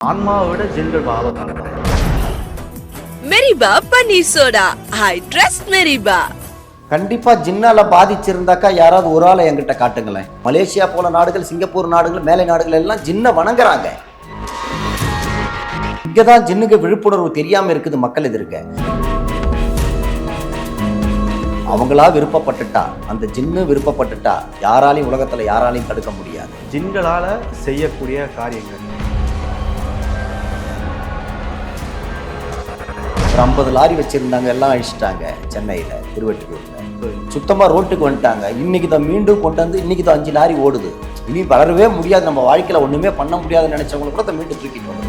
ஆன்மாவை விட ஜின்கள் ஆபத்தானது. மெரிபா பன்னீர் சோடா, ஐ ட்ரஸ்ட் மெரிபா. கண்டிப்பா ஜின்னால பாதிச்சிருந்தாக்கா யாராவது ஒரு ஆளை என்கிட்ட காட்டுங்களேன். மலேசியா போல நாடுகள், சிங்கப்பூர் நாடுகள், மேலை நாடுகள் எல்லாம் ஜின்னை வணங்குறாங்க. இங்கதான் ஜின்னுக்கு விழிப்புணர்வு தெரியாம இருக்குது மக்கள் எதிர்க்க. அவங்களா விருப்பப்பட்டுட்டா, அந்த ஜின்னு விருப்பப்பட்டுட்டா யாராலையும் உலகத்துல யாராலையும் தடுக்க முடியாது. ஜின்களால செய்யக்கூடிய காரியங்கள். ஒரு 50 லாரி வச்சிருந்தாங்க, எல்லாம் அழிச்சிட்டாங்க சென்னையில, திருவெற்றியூர்ல. சுத்தமா ரோட்டுக்கு வந்துட்டாங்க. இன்னைக்கு தான் மீண்டும் கொண்டு வந்து இன்னைக்கு தான் 5 லாரி ஓடுது. இனி வளரவே முடியாது, நம்ம வாழ்க்கையில ஒண்ணுமே பண்ண முடியாதுன்னு நினைச்சவங்களை கூட மீண்டும் தூக்கிட்டு வந்து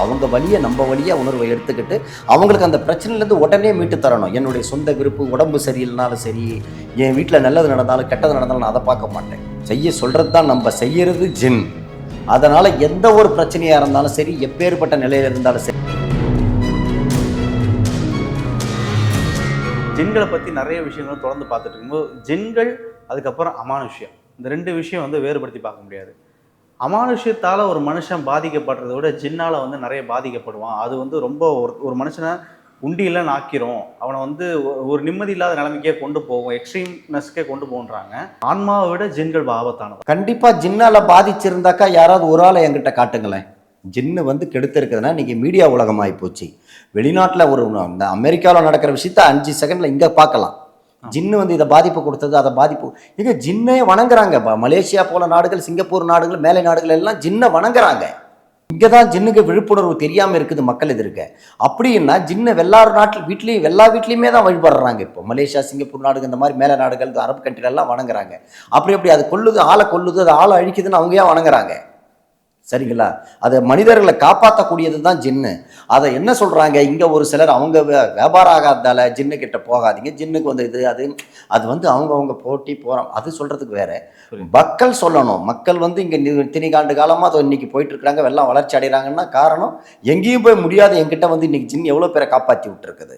அவங்க வழியை நம்ம வழியா உணர்வை எடுத்துக்கிட்டு அவங்களுக்கு அந்த பிரச்சனையிலேருந்து உடனே மீட்டு தரணும். என்னுடைய சொந்த விருப்பு, உடம்பு சரியில்லைனாலும் சரி, என் வீட்டில் நல்லது நடந்தாலும் கெட்டது நடந்தாலும் நான் அதை பார்க்க மாட்டேன். செய்ய சொல்றது தான் நம்ம செய்யறது ஜின். அதனால எந்த ஒரு பிரச்சனையா இருந்தாலும் சரி, எப்பேற்பட்ட நிலையில இருந்தாலும் சரி. ஜின்களை பத்தி நிறைய விஷயங்களும் தொடர்ந்து பார்த்துட்டு இருக்கும்போது ஜின்கள் அதுக்கப்புறம் அமானுஷ்யம், இந்த 2 விஷயம் வேறுபடுத்தி பார்க்க முடியாது. அமானுஷ்யத்தால் ஒரு மனுஷன் பாதிக்கப்படுறத விட ஜின்னால் நிறைய பாதிக்கப்படுவான். அது ரொம்ப ஒரு மனுஷனை உண்டியில் நாக்கிறோம், அவனை ஒரு நிம்மதி இல்லாத நிலைமைக்கே கொண்டு போகும், எக்ஸ்ட்ரீம்னஸ்க்கே கொண்டு போன்றாங்க. ஆன்மாவை விட ஜின்கள் ஆபத்தானது. கண்டிப்பா ஜின்னால பாதிச்சிருந்தாக்கா யாராவது ஒரு ஆளை என்கிட்ட காட்டுங்களேன். ஜின்னு கெடுத்து இருக்குதுன்னா இன்னைக்கு மீடியா உலகமாகி போச்சு. வெளிநாட்டில் இந்த அமெரிக்காவில் நடக்கிற விஷயத்த 5 செகண்ட்ல இங்கே பார்க்கலாம். ஜின்னு இதை பாதிப்பு கொடுத்தது, அதை பாதிப்பு இங்க ஜின்னே வணங்குறாங்க. மலேசியா போல நாடுகள், சிங்கப்பூர் நாடுகள், மேலை நாடுகள் எல்லாம் ஜின்னை வணங்குறாங்க. இங்கதான் ஜின்னுக்கு விழிப்புணர்வு தெரியாம இருக்குது மக்கள் எதிர்க்க. அப்படின்னா ஜின்னை எல்லார் நாட்டில் வீட்லயும் எல்லா வீட்லயுமே தான் வழிபடுறாங்க. இப்போ மலேசியா, சிங்கப்பூர் நாடுகள், இந்த மாதிரி மேலை நாடுகள், அரபு கண்ட்ரில எல்லாம் வணங்குறாங்க. அப்படி அது கொல்லுது, ஆளை கொல்லுது, அது ஆளை அழிக்குதுன்னு அவங்க ஏன் வணங்குறாங்க? சரிங்களா? அது மனிதர்களை காப்பாற்றக்கூடியது தான் ஜின்னு. அதை என்ன சொல்றாங்க இங்க ஒரு சிலர், அவங்க வியாபாரம் ஆகாதால ஜின்னு கிட்ட போகாதீங்க, ஜின்னுக்கு இது அது அவங்க போட்டி போறோம், அது சொல்றதுக்கு வேற. மக்கள் சொல்லணும். மக்கள் இங்க இத்தனை காலமா அதை இன்னைக்கு போயிட்டு இருக்காங்க, எல்லாம் வளர்ச்சி அடைகிறாங்கன்னா காரணம் எங்கேயும் போய் முடியாது. என்கிட்ட இன்னைக்கு ஜின் எவ்வளவு பேரை காப்பாற்றி விட்டு இருக்குது,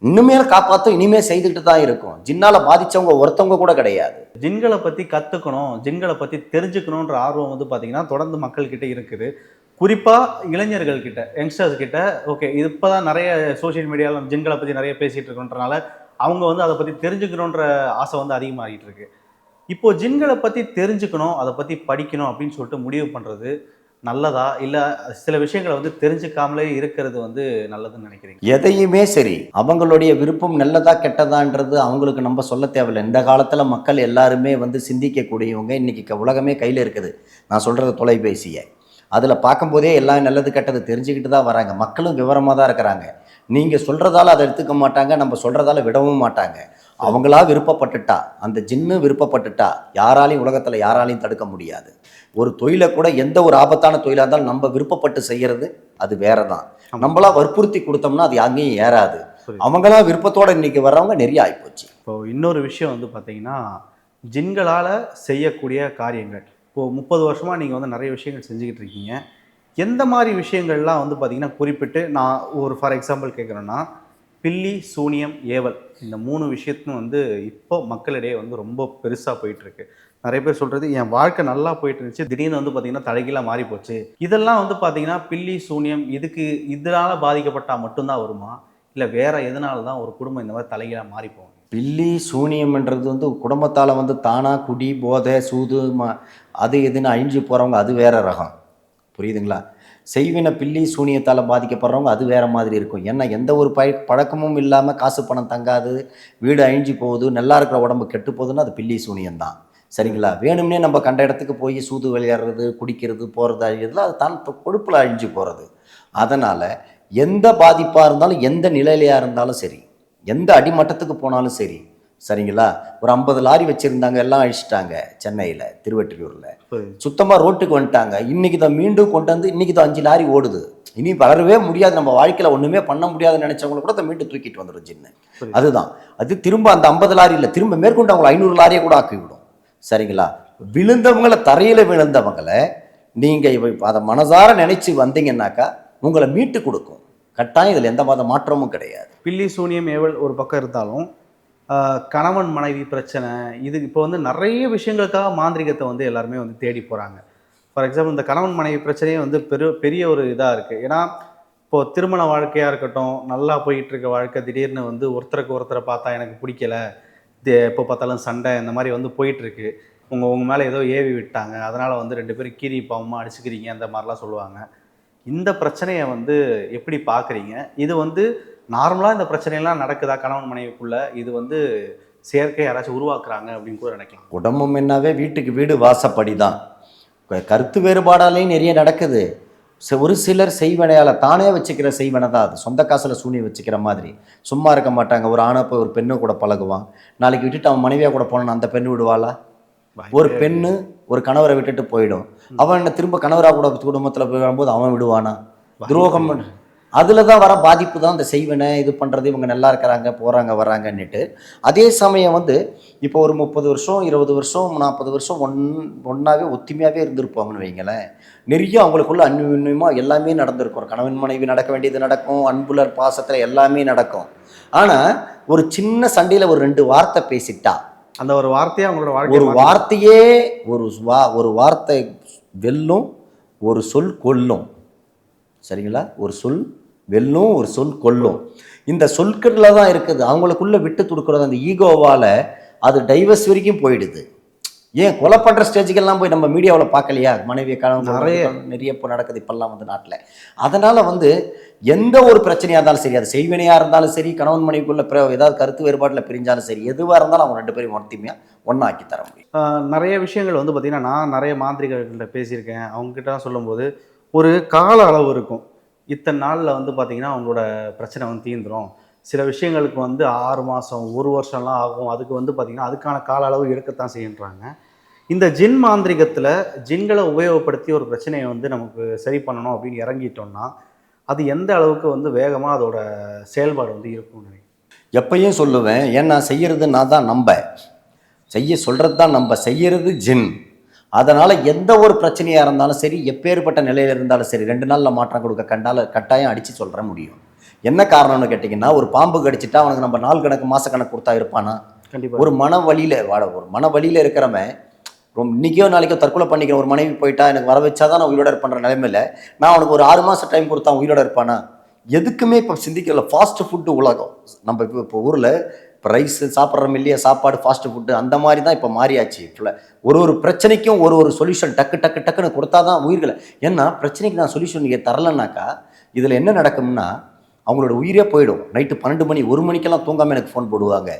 இன்னுமேல காப்பாற்றும், இனிமே செய்துக்கிட்டு தான் இருக்கும். ஜின்னால பாதிச்சவங்க ஒருத்தவங்க கூட கிடையாது. ஜின்களை பத்தி கத்துக்கணும், ஜின்களை பத்தி தெரிஞ்சுக்கணுன்ற ஆர்வம் பாத்தீங்கன்னா தொடர்ந்து மக்கள் கிட்ட இருக்குது. குறிப்பா இளைஞர்கள் கிட்ட, யங்ஸ்டர்ஸ் கிட்ட. ஓகே, இப்பதான் நிறைய சோசியல் மீடியால ஜின்களை பத்தி நிறைய பேசிட்டு இருக்கோன்றனால அவங்க அதை பத்தி தெரிஞ்சுக்கணுன்ற ஆசை அதிகமாகிட்டு இருக்கு. இப்போ ஜின்களை பத்தி தெரிஞ்சுக்கணும், அதை பத்தி படிக்கணும் அப்படின்னு சொல்லிட்டு முடிவு பண்றது நல்லதா, இல்ல சில விஷயங்களை தெரிஞ்சுக்காமலே இருக்கிறது நல்லதுன்னு நினைக்கிறீங்க? எதையுமே சரி, அவங்களுடைய விருப்பம் நல்லதா கெட்டதான்றது அவங்களுக்கு நம்ம சொல்ல தேவையில்லை. இந்த காலத்துல மக்கள் எல்லாருமே சிந்திக்கக்கூடியவங்க. இன்னைக்கு உலகமே கையில இருக்குது. நான் சொல்றது தொலைபேசியை, அதுல பார்க்கும்போதே எல்லாம் நல்லது கெட்டது தெரிஞ்சுக்கிட்டு தான் வராங்க. மக்களும் விவரமா தான் இருக்கிறாங்க. நீங்க சொல்றதால அதை எடுத்துக்க மாட்டாங்க, நம்ம சொல்றதால விடவும் மாட்டாங்க. அவங்களா விருப்பப்பட்டுட்டா, அந்த ஜின்னு விருப்பப்பட்டுட்டா யாராலையும் உலகத்துல யாராலையும் தடுக்க முடியாது. ஒரு தொழிலை கூட, எந்த ஒரு ஆபத்தான தொழிலாக இருந்தாலும் நம்ம விருப்பப்பட்டு செய்யறது அது வேறதான். நம்மளா வற்புறுத்தி கொடுத்தோம்னா அது அங்கேயும் ஏறாது. அவங்களா விருப்பத்தோட இன்னைக்கு வர்றவங்க நிறைய ஆயிப்போச்சு. இப்போ இன்னொரு விஷயம் பார்த்தீங்கன்னா, ஜின்களால செய்யக்கூடிய காரியங்கள். இப்போ 30 வருஷமா நீங்க நிறைய விஷயங்கள் செஞ்சுக்கிட்டு இருக்கீங்க. எந்த மாதிரி விஷயங்கள்லாம் பார்த்தீங்கன்னா குறிப்பிட்டு நான் ஒரு ஃபார் எக்ஸாம்பிள் கேட்குறேன்னா, பில்லி, சூனியம், ஏவல், இந்த 3 விஷயத்தும் இப்போ மக்களிடையே ரொம்ப பெருசாக போயிட்டுருக்கு. நிறைய பேர் சொல்கிறது, என் வாழ்க்கை நல்லா போயிட்டு இருந்துச்சு, திடீர்னு பார்த்தீங்கன்னா தலைகீழாக மாறி போச்சு. இதெல்லாம் பார்த்தீங்கன்னா பில்லி, சூனியம் இதனால் பாதிக்கப்பட்டால் மட்டும்தான் வருமா, இல்லை வேற எதனால தான் ஒரு குடும்பம் இந்த மாதிரி தலைகீழாக மாறி போகும்? பில்லி சூனியம்ன்றது குடும்பத்தால் தானா குடி, போதை, சூது, அது எதுன்னு அழிஞ்சு போகிறவங்க அது வேற ரகம். புரியுதுங்களா? செய்வின பில்லி சூனியத்தால் பாதிக்கப்படுறவங்க அது வேறு மாதிரி இருக்கும். ஏன்னா எந்த ஒரு பழக்கமும் இல்லாமல் காசு பணம் தங்காது, வீடு அழிஞ்சு போகுது, நல்லா இருக்கிற உடம்பு கெட்டு போகுதுன்னா அது பில்லி சூனியம்தான். சரிங்களா? வேணும்னே நம்ம கண்ட இடத்துக்கு போய் சூது விளையாடுறது, குடிக்கிறது, போகிறது, அழிகிறதுல அது தான் கொழுப்பில் அழிஞ்சு போகிறது. அதனால் எந்த பாதிப்பாக இருந்தாலும், எந்த நிலையிலையாக இருந்தாலும் சரி, எந்த அடிமட்டத்துக்கு போனாலும் சரி, சரிங்களா? ஒரு 50 லாரி வச்சிருந்தாங்க, எல்லாம் அழிச்சிட்டாங்க சென்னையில், திருவெற்றியூர்ல. சுத்தமா ரோட்டுக்கு வந்துட்டாங்க. இன்னைக்கு தான் மீண்டும் கொண்டு வந்து இன்னைக்கு தான் 5 லாரி ஓடுது. இனி வளரவே முடியாது, நம்ம வாழ்க்கையில ஒண்ணுமே பண்ண முடியாதுன்னு நினைச்சவங்களை கூட மீண்டும் தூக்கிட்டு வந்துடும் ஜின்னு. அதுதான் அது. திரும்ப அந்த 50 லாரி இல்லை, திரும்ப மேற்கொண்டு அவங்களை 500 லாரியை கூட ஆக்கி விடும். சரிங்களா? விழுந்தவங்களை, தரையில விழுந்தவங்களை நீங்க அதை மனசார நினைச்சு வந்தீங்கன்னாக்கா உங்களை மீட்டு கொடுக்கும். கட்டாயம் இதில் எந்த மாற்றமும் கிடையாது. பில்லி, சூனியம், ஏவல் ஒரு பக்கம் இருந்தாலும் கணவன் மனைவி பிரச்சனை, இது இப்போ வந்து நிறைய விஷயங்களுக்காக மாந்திரிகத்தை வந்து எல்லாருமே வந்து தேடி போகிறாங்க. ஃபார் எக்ஸாம்பிள் இந்த கணவன் மனைவி பிரச்சனையே வந்து பெரிய ஒரு இதாக இருக்குது. ஏன்னா இப்போது திருமண வாழ்க்கையாக இருக்கட்டும், நல்லா போயிட்டு இருக்க வாழ்க்கை திடீர்னு வந்து ஒருத்தருக்கு ஒருத்தரை பார்த்தா எனக்கு பிடிக்கல, எப்போ பார்த்தாலும் சண்டை இந்த மாதிரி வந்து போயிட்டுருக்கு. உங்கள் மேலே ஏதோ ஏவி விட்டாங்க, அதனால் வந்து 2 பேரும் கீரி பாவமாக அடிச்சுக்கிறீங்க, அந்த மாதிரிலாம் சொல்லுவாங்க. இந்த பிரச்சனையை வந்து எப்படி பார்க்குறீங்க? இது வந்து நார்மலாக இந்த பிரச்சனையெல்லாம் நடக்குதா கணவன் மனைவிக்குள்ள? இது வந்து செயற்கை யாராச்சும் உருவாக்குறாங்க அப்படின்னு கூட நினைக்கலாம். குடும்பம் என்னாவே வீட்டுக்கு வீடு வாசப்படி தான். கருத்து வேறுபாடாலேயும் நிறைய நடக்குது. ஒரு சிலர் செய்வனையால் தானே வச்சுக்கிற செய்வனை தான் அது. சொந்த காசில் சூனி வச்சுக்கிற மாதிரி சும்மா இருக்க மாட்டாங்க. ஒரு ஆணை போய் ஒரு பெண்ணு கூட பழகுவான், நாளைக்கு விட்டுட்டு அவன் மனைவியாக கூட போனான், அந்த பெண்ணு விடுவாளா? ஒரு பெண்ணு ஒரு கணவரை விட்டுட்டு போயிடும், அவன் என்ன திரும்ப கணவராக கூட குடும்பத்தில் போய் வரும்போது அவன் விடுவானா? துரோகம். அதில் தான் வர பாதிப்பு தான் இந்த செய்வனை இது பண்ணுறது. இவங்க நல்லா இருக்கிறாங்க, போகிறாங்க, வராங்கன்னுட்டு. அதே சமயம் வந்து இப்போ ஒரு 30 வருஷம் 20 வருஷம் 40 வருஷம் ஒன்றாவே ஒத்துமையாகவே இருந்திருப்பாங்கன்னு வைங்களேன். நிறைய அவங்களுக்குள்ள அந்யுன்யமாக எல்லாமே நடந்திருக்கும். ஒரு கணவன் மனைவி நடக்க வேண்டியது நடக்கும், அன்புல பாசத்தில் எல்லாமே நடக்கும். ஆனால் ஒரு சின்ன சண்டையில் ஒரு 2 வார்த்தை பேசிட்டா, அந்த ஒரு வார்த்தையே அவங்களோட வாழ்க்கை, ஒரு வார்த்தையே ஒரு வார்த்தை வெல்லும், ஒரு சொல் கொல்லும். சரிங்களா? ஒரு சொல் வெல்லும், ஒரு சொல் கொல்லும். இந்த சொற்களில் தான் இருக்குது. அவங்களுக்குள்ள விட்டு கொடுக்குறது அந்த ஈகோவால் அது டைவர்ஸ் வரைக்கும் போயிடுது. ஏன் கொலை பண்ணுற ஸ்டேஜுக்கெல்லாம் போய் நம்ம மீடியாவில் பார்க்கலையா? மனைவியை நிறைய இப்போ நடக்குது இப்பெல்லாம் வந்து நாட்டில். அதனால் வந்து எந்த ஒரு பிரச்சனையாக இருந்தாலும் சரி, அது செய்வினையாக இருந்தாலும் சரி, கணவன் மனைவிக்குள்ள ஏதாவது கருத்து வேறுபாட்டில் பிரிஞ்சாலும் சரி, எதுவாக இருந்தாலும் அவங்க 2 பேரும் ஒத்துமையாக ஒன்றாக்கி தர முடியும். நிறைய விஷயங்கள் வந்து பார்த்திங்கன்னா, நான் நிறைய மாந்திரிகர்கள்ட்ட பேசியிருக்கேன். அவங்ககிட்ட சொல்லும்போது ஒரு கால அளவு இருக்கும். இத்தனை நாளில் வந்து பார்த்திங்கன்னா அவங்களோட பிரச்சனை வந்து தீர்ந்துடும். சில விஷயங்களுக்கு வந்து 6 மாதம் 1 வருஷம்லாம் ஆகும். அதுக்கு வந்து பார்த்திங்கன்னா அதுக்கான கால அளவு எடுக்கத்தான் செய்யன்றாங்க. இந்த ஜின் மாந்திரிகத்தில் ஜின்களை உபயோகப்படுத்தி ஒரு பிரச்சனையை வந்து நமக்கு சரி பண்ணணும் அப்படின்னு இறங்கிட்டோம்னா அது எந்த அளவுக்கு வந்து வேகமாக அதோட செயல்பாடு வந்து இருக்கும்னு நினைக்கிறேன். எப்பயும் சொல்லுவேன், ஏன்னா செய்கிறது நான் தான், செய்ய சொல்கிறது தான், செய்கிறது ஜின். அதனால் எந்த ஒரு பிரச்சனையாக இருந்தாலும் சரி, எப்பேற்பட்ட நிலையில் இருந்தாலும் சரி, 2 நாளில் மாற்றம் கொடுக்க கட்டாயம் அடித்து சொல்கிற முடியும். என்ன காரணம்னு கேட்டிங்கன்னா, ஒரு பாம்பு கடிச்சிட்டா அவனுக்கு நம்ம நாள் கணக்கு மாத கணக்கு கொடுத்தா இருப்பானா? கண்டிப்பாக. ஒரு மன வழியில் இருக்கிறவன் இன்றைக்கோ நாளைக்கோ தற்கொலை பண்ணிக்கிற ஒரு மனைவி போயிட்டா எனக்கு வர வச்சா தான் நான் உயிரோட இருப்பேன்ற நிலைமையில் நான் அவனுக்கு ஒரு 6 மாதம் டைம் கொடுத்தா உயிரோட இருப்பானா? எதுக்குமே இப்போ சிந்திக்கல. ஃபாஸ்ட் ஃபுட்டு உலகம். நம்ம இப்போ ஊரில் இப்போ ரைஸ் சாப்பிட்றோம் இல்லையா, சாப்பாடு ஃபாஸ்ட் ஃபுட்டு அந்த மாதிரி தான் இப்போ மாறியாச்சு. ஒரு பிரச்சனைக்கும் ஒரு சொல்யூஷன் டக்குன்னு கொடுத்தா தான் உயிர்களை. ஏன்னா பிரச்சனைக்கு நான் சொல்யூஷன் நீங்கள் தரலைன்னாக்கா இதில் என்ன நடக்கும்னா அவங்களோட உயிரே போயிடும். நைட்டு 12 மணி 1 மணிக்கெல்லாம் தூங்காமல் எனக்கு ஃபோன் போடுவாங்க,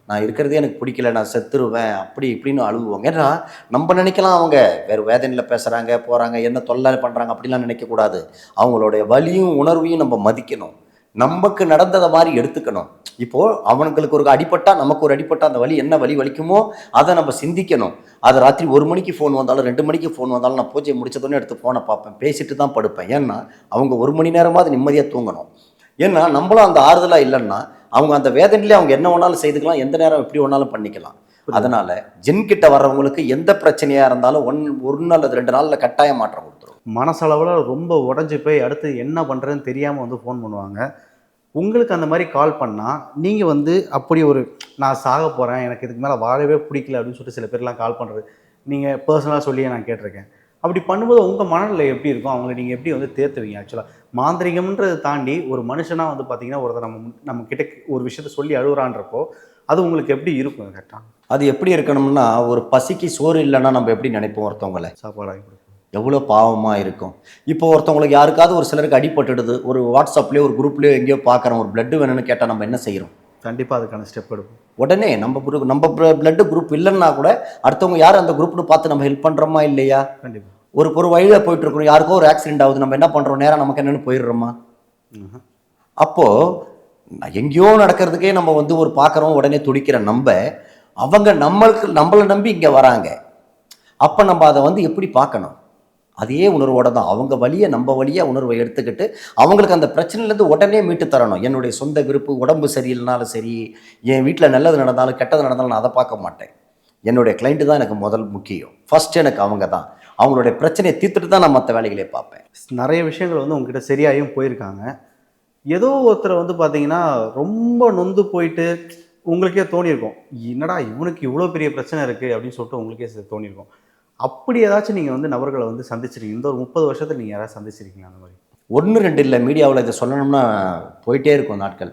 நான் இருக்கிறதே எனக்கு பிடிக்கல, நான் செத்துருவேன், அப்படி இப்படின்னு அழுகுவாங்க. ஏன்னா நம்ம நினைக்கலாம் அவங்க வேறு வேதனையில் பேசுகிறாங்க போகிறாங்க, என்ன தொல்லை பண்ணுறாங்க அப்படிலாம் நினைக்கக்கூடாது. அவங்களுடைய வலியும் உணர்வையும் நம்ம மதிக்கணும், நமக்கு நடந்ததை மாதிரி எடுத்துக்கணும். இப்போது அவங்களுக்கு ஒரு அடிப்பட்டா நமக்கு ஒரு அடிப்பட்டா அந்த வலி என்ன வலிக்குமோ அதை நம்ம சிந்திக்கணும். அது ராத்திரி 1 மணிக்கு ஃபோன் வந்தாலும் 2 மணிக்கு ஃபோன் வந்தாலும் நான் பூஜை முடிச்சதோடனே எடுத்து ஃபோனை பார்ப்பேன், பேசிட்டு தான் படுப்பேன். ஏன்னா அவங்க 1 மணி நேரமாவது நிம்மதியாக தூங்கணும். ஏன்னா நம்மளும் அந்த ஆறுதலாக இல்லைன்னா அவங்க அந்த வேதனையிலே அவங்க என்ன வேணாலும் செய்துக்கலாம், எந்த நேரம் எப்படி வேணாலும் பண்ணிக்கலாம். அதனால ஜின் கிட்ட வர்றவங்களுக்கு எந்த பிரச்சனையாக இருந்தாலும் ஒரு நாள் அல்லது 2 நாளில் கட்டாயம் மாற்றம் கொடுத்துரும். மனசளவில் ரொம்ப உடஞ்சி போய் அடுத்து என்ன பண்ணுறதுன்னு தெரியாமல் வந்து ஃபோன் பண்ணுவாங்க. உங்களுக்கு அந்த மாதிரி கால் பண்ணால் நீங்கள் வந்து அப்படி நான் சாக போகிறேன், எனக்கு இதுக்கு மேலே வாழவே பிடிக்கல அப்படின்னு சொல்லிட்டு சில பேர்லாம் கால் பண்ணுறது நீங்கள் பர்சனலாக சொல்லியே நான் கேட்டிருக்கேன். அப்படி பண்ணும்போது உங்கள் மனநிலை எப்படி இருக்கும்? அவங்களை நீங்கள் எப்படி வந்து தேர்த்துவீங்க? ஆக்சுவலாக மாந்திரிகம்ன்றதை தாண்டி ஒரு மனுஷனாக வந்து பார்த்தீங்கன்னா ஒருத்தர் நம்ம கிட்ட ஒரு விஷயத்த சொல்லி அழுகுறான்றப்போ அது உங்களுக்கு எப்படி இருக்கும்? கரெக்டாக அது எப்படி இருக்கணும்னா, ஒரு பசிக்கு சோறு இல்லைன்னா நம்ம எப்படி நினைப்போம்? ஒருத்தவங்களை சாப்பாடாக கொடுக்கும், எவ்வளோ பாவமாக இருக்கும். இப்போ ஒருத்தவங்களுக்கு யாருக்காவது ஒரு சிலருக்கு அடிபட்டுடுது, ஒரு வாட்ஸ்அப்லேயோ ஒரு குரூப்லேயோ எங்கேயோ பார்க்குறோம், ஒரு பிளட்டு வேணும்னு கேட்டால் நம்ம என்ன செய்கிறோம்? கண்டிப்பாக அதுக்கான ஸ்டெப் எடுப்போம். உடனே நம்ம பிளட்டு குரூப் இல்லைன்னா கூட அடுத்தவங்க யார் அந்த குரூப்னு பார்த்து நம்ம ஹெல்ப் பண்ணுறோமா இல்லையா? கண்டிப்பாக. ஒரு வழியில் போயிட்டுருக்கோம், யாருக்கோ ஒரு ஆக்சிடென்ட் ஆகுது, நம்ம என்ன பண்ணுறோம்? நேராக நமக்கு என்னென்னு போயிடுறோமா? அப்போது எங்கேயோ நடக்கிறதுக்கே நம்ம வந்து ஒரு பார்க்குறோம், உடனே துடிக்கிற அவங்க நம்மளை நம்பி இங்கே வராங்க. அப்போ நம்ம அதை வந்து எப்படி பார்க்கணும்? அதே உணர்வோடு தான் அவங்க வழியை நம்ம வழியாக உணர்வை எடுத்துக்கிட்டு அவங்களுக்கு அந்த பிரச்சனையிலேருந்து உடனே மீட்டு தரணும். என்னுடைய சொந்த விருப்பு, உடம்பு சரியில்லைனாலும் சரி, என் வீட்டில் நல்லது நடந்தாலும் கெட்டது நடந்தாலும் நான் அதை பார்க்க மாட்டேன். என்னுடைய கிளைண்ட்டு தான் எனக்கு முதல் முக்கியம். ஃபர்ஸ்ட் எனக்கு அவங்க தான். அவங்களுடைய பிரச்சனையை தீர்த்துட்டு தான் நான் மற்ற வேலைகளே பார்ப்பேன். நிறைய விஷயங்கள் வந்து உங்ககிட்ட சரியாயும் போயிருக்காங்க. ஏதோ ஒருத்தரை வந்து பார்த்தீங்கன்னா ரொம்ப நொந்து போயிட்டு உங்களுக்கே தோணியிருக்கும், என்னடா இவனுக்கு இவ்வளோ பெரிய பிரச்சனை இருக்குது அப்படின்னு சொல்லிட்டு உங்களுக்கே தோணியிருக்கும். அப்படி ஏதாச்சும் நீங்கள் வந்து நபர்களை வந்து சந்திச்சிருக்கீங்க? இந்த ஒரு 30 வருஷத்தில் நீங்கள் யாராவது சந்திச்சிருக்கீங்க அந்த மாதிரி? 1 2 இல்லை, மீடியாவில் இதை சொல்லணும்னா போயிட்டே இருக்கும் நாட்கள்.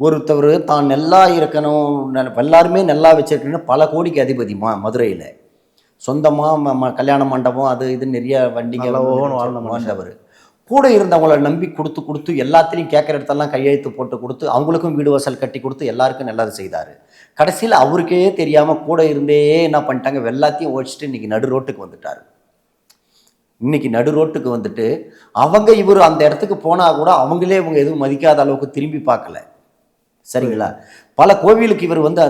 ஒருத்தவர் தான் நல்லா இருக்கணும், எல்லாருமே நல்லா வச்சிருக்கணும்னு பல கோடிக்கு அதிபதி மதுரையில் சொந்தமாக கல்யாண மண்டபம் அது இது நிறைய வண்டிங்க நல்லா ஓஹோன்னு வாழ்ந்த வாழ்ந்தவர். கூட இருந்தவங்கள நம்பி கொடுத்து எல்லாத்துலேயும் கேட்குற இடத்தெல்லாம் கையெழுத்து போட்டு கொடுத்து அவங்களுக்கும் வீடு வாசல் கட்டி கொடுத்து எல்லாருக்கும் நல்லது செய்தார். கடைசியில் அவருக்கே தெரியாமல் கூட இருந்தே என்ன பண்ணிட்டாங்க, எல்லாத்தையும் ஓடிச்சிட்டு இன்றைக்கி நடு ரோட்டுக்கு வந்துட்டார். இன்னைக்கு நடு ரோட்டுக்கு வந்துட்டு இவர் அந்த இடத்துக்கு போனால் கூட அவங்களே இவங்க எதுவும் மதிக்காத அளவுக்கு திரும்பி பார்க்கல. சரிங்களா? பல கோவிலுக்கு இவர் வந்து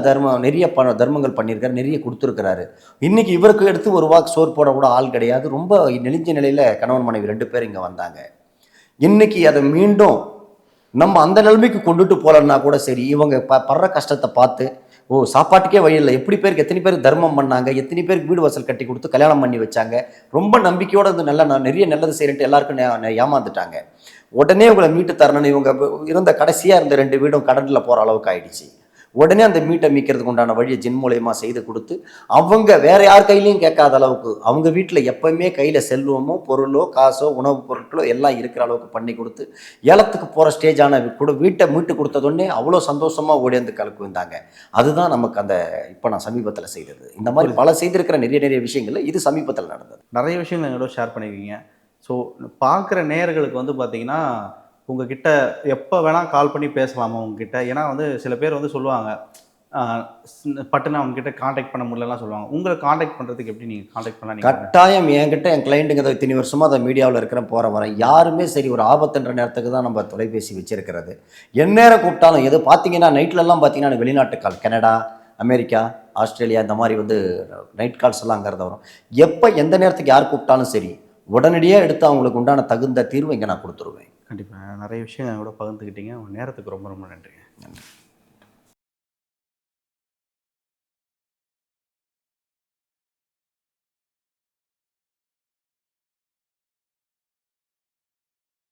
நிறைய தர்மங்கள் பண்ணியிருக்காரு, நிறைய கொடுத்துருக்கிறாரு. இன்னைக்கு இவருக்கு எடுத்து ஒரு வாக்கு சோறு போட கூட ஆள் கிடையாது. ரொம்ப நெளிஞ்ச நிலையில் கணவன் மனைவி 2 பேர் இங்கே வந்தாங்க. இன்னைக்கு அதை மீண்டும் நம்ம அந்த நிலைமைக்கு கொண்டுட்டு போகலன்னா கூட சரி, இவங்க படுற கஷ்டத்தை பார்த்து சாப்பாட்டுக்கே வழி இல்லை, எத்தனை பேர் தர்மம் பண்ணாங்க, எத்தனை பேருக்கு வீடு வாசல் கட்டி கொடுத்து கல்யாணம் பண்ணி வச்சாங்க, ரொம்ப நம்பிக்கையோடு வந்து நிறைய நல்லது செய்யறேன்ட்டு எல்லாருக்கும் ஏமாந்துட்டாங்க. உடனே உங்களை மீட்டு தரணும்னு இவங்க இருந்த கடைசியாக இருந்த 2 வீடும் கடலில் போகிற அளவுக்கு ஆயிடுச்சு. உடனே அந்த மீட்டை மீட்கிறதுக்கு உண்டான வழியை ஜின் மூலயமா செய்து கொடுத்து அவங்க வேற யார் கையிலையும் கேட்காத அளவுக்கு அவங்க வீட்டில் எப்பவுமே கையில் செல்வமோ பொருளோ காசோ உணவுப் பொருட்களோ எல்லாம் இருக்கிற அளவுக்கு பண்ணி கொடுத்து ஏலத்துக்கு போகிற ஸ்டேஜான வீட்டை மீட்டு கொடுத்ததொடனே அவ்வளோ சந்தோஷமாக ஓடிந்து கலக்கு வந்தாங்க. அதுதான் நமக்கு அந்த இப்போ நான் சமீபத்தில் செய்தது. இந்த மாதிரி பல செய்திருக்கிற நிறைய விஷயங்கள் இது சமீபத்தில் நடந்தது. நிறைய விஷயங்கள் எங்களோட ஷேர் பண்ணியிருக்கீங்க. ஸோ பார்க்குற நேயர்களுக்கு வந்து பார்த்தீங்கன்னா, உங்ககிட்ட எப்போ வேணால் கால் பண்ணி பேசலாமா உங்ககிட்ட? ஏன்னா வந்து சில பேர் வந்து சொல்லுவாங்க, பட்டுன்னு அவங்ககிட்ட காண்டாக்ட் பண்ண முடியலலாம் சொல்லுவாங்க. உங்களை காண்டாக்ட் பண்ணுறதுக்கு எப்படி நீங்கள் காண்டாக்ட் பண்ணலாம்? கட்டாயம் என்கிட்ட என் கிளைண்ட்டுங்க இத்தனை வருஷமாக அதை மீடியாவில் இருக்கிற வரேன் யாருமே சரி ஒரு ஆபத்துன்ற நேரத்துக்கு தான் நம்ம தொலைபேசி வச்சிருக்கிறது. எந்நேரம் கூப்பிட்டாலும் எது பார்த்தீங்கன்னா நைட்லலாம் பார்த்தீங்கன்னா வெளிநாட்டு கால், கனடா, அமெரிக்கா, ஆஸ்திரேலியா இந்த மாதிரி வந்து நைட் கால்ஸ் எல்லாம் அங்கிறத வரும். எப்போ எந்த நேரத்துக்கு யார் கூப்பிட்டாலும் சரி உடனடியாக எடுத்து அவங்களுக்கு உண்டான தகுந்த தீர்வு இங்கே நான் கொடுத்துருவேன். கண்டிப்பாக நிறைய விஷயம் கூட பகிர்ந்துக்கிட்டீங்க. உங்கள் நேரத்துக்கு ரொம்ப ரொம்ப நன்றிங்க. நன்றி.